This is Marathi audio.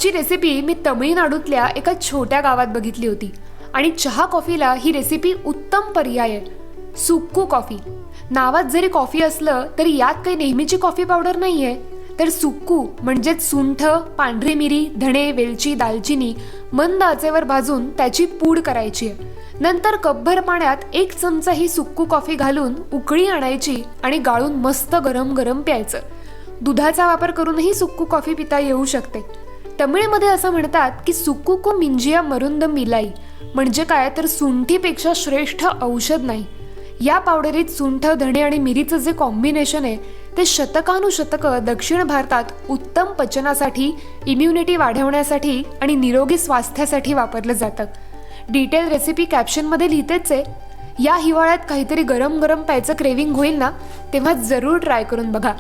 आजची रेसिपी मी तमिळनाडूतल्या एका छोट्या गावात बघितली होती आणि चहा कॉफीला ही रेसिपी उत्तम पर्याय आहे। सुक्कू कॉफी नावात जरी कॉफी असलं तरी यात काही नेहमीची कॉफी पावडर नाहीये, तर सुक्कू म्हणजेच सुंठ, पांढरी मिरी, धणे, वेलची, दालचिनी मंद आचेवर भाजून त्याची पूड करायची आहे। नंतर कपभर पाण्यात 1 चमचा ही सुक्कू कॉफी घालून उकळी आणायची आणि गाळून मस्त गरम गरम प्यायचं। दुधाचा वापर करूनही सुक्कू कॉफी पिता येऊ शकते। तमिळमध्ये असं म्हणतात की सुक्कूकू मिंजिया मरुंद मिलाई, म्हणजे काय तर सुंठीपेक्षा श्रेष्ठ औषध नाही। या पावडरीत सुंठ, धणे आणि मिरीचं जे कॉम्बिनेशन आहे ते शतकानुशतकं दक्षिण भारतात उत्तम पचनासाठी, इम्युनिटी वाढवण्यासाठी आणि निरोगी स्वास्थ्यासाठी वापरलं जातं। डिटेल रेसिपी कॅप्शनमध्ये लिहितेच आहे। या हिवाळ्यात काहीतरी गरम गरम प्यायचं क्रेविंग होईल ना, तेव्हा जरूर ट्राय करून बघा।